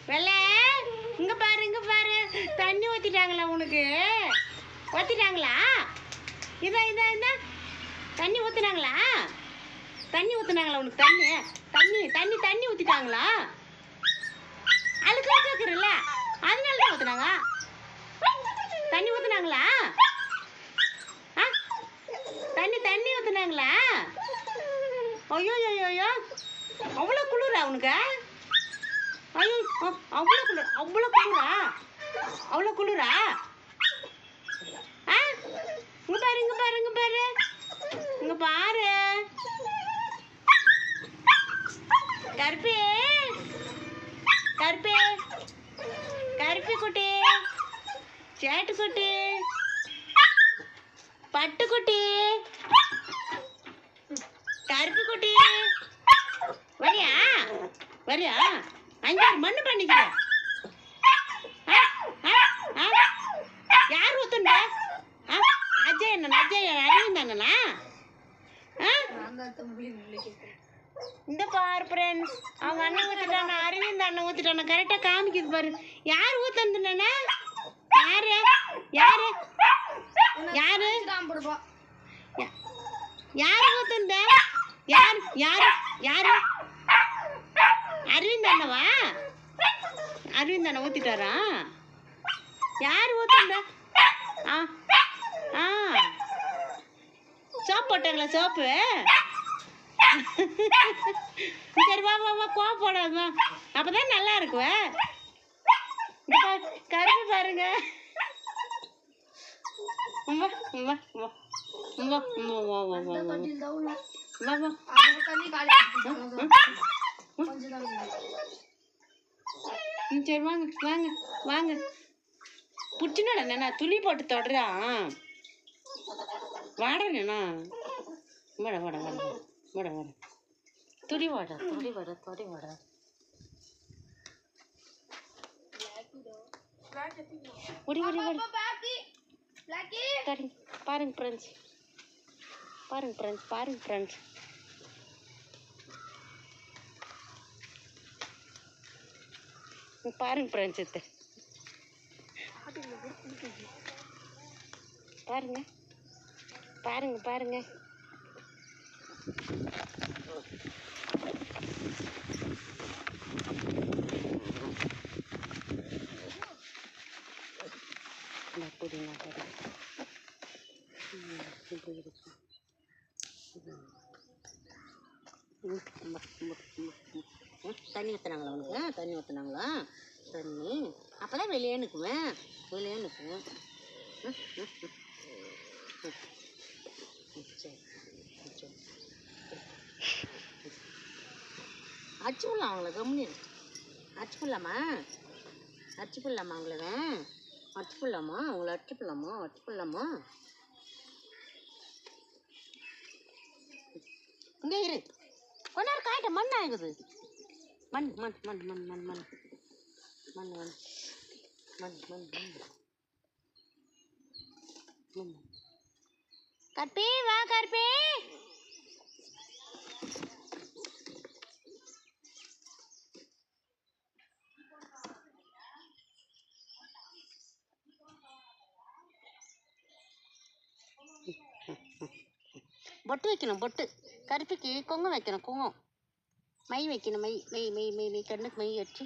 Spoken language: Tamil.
வெள்ள இங்க பாரு தண்ணி ஊத்திட்டாங்களா உனக்கு? ஊத்திட்டாங்களா? இதா தண்ணி ஊத்துனாங்களா? தண்ணி ஊத்துனாங்களா உனக்கு? தண்ணி ஊத்திட்டாங்களா? அழுக்கு வைக்கிறல்ல அதனால தான் ஊத்துனாங்க. தண்ணி ஊத்துனாங்களா? தண்ணி ஊத்துனாங்களா? ஐயோ அவ்வளோ குளிரா உனக்கு? ஐயோ அவ்வளோ குளிரா? இங்க பாரு கருப்பி குட்டி, சேட்டு குட்டி, பட்டு குட்டி, கருப்பி குட்டி, வரியா? அங்க மண்ணு பண்ணிக்கிற. யார் ஊத்துண்ட? அஜய் அறிவிந்த் அண்ணனா? இந்த பாரு ஃப்ரெண்ட்ஸ், அவங்க அண்ணன் ஊத்திட்டான, அரவிந்த் அண்ணன் ஊத்திட்டான. கரெக்டா காமிக்குது பாரு. யார் ஊத்தந்துனா? யாரு ஊத்துந்த? யாரு அரவிந்த் அண்ணவா? அரவிந்த் அண்ணன் ஊத்திட்டாரா? யார் ஊத்துந்த? சோப்பு போட்டாங்களா? சோப்பு சரி வா கோவப்படாத, அப்பதான் நல்லா இருக்குவ. கருப்பு பாருங்க. சரி வாங்க புடிச்சுனா துளி போட்டு தொடறான். வாடனா வட துளி வாட பாருங்க ஃப்ரெண்ட்ஸ், பாருங்க ஃப்ரெண்ட்ஸ், இது பாருங்க. தண்ணி ஊற்றுனாங்களா உனக்கு? தண்ணி ஊற்றுனாங்களா? தண்ணி அப்போதான் வெளியே நிற்குவேன். சரி அச்சு போடலாம் அவங்கள. கம்முனு அச்சு போடலாமா? அவங்கள அச்சு போடலாமா? இங்கே இரு, கொஞ்ச நேரம் காய்ட்ட. மண் ஆகுது. மண் கற்பி வா. கற்பி பொட்டு வைக்கணும். கருப்பிக்கு குங்குமம் வைக்கணும். மை வைக்கணும். மை கண்ணுக்கு மை வச்சு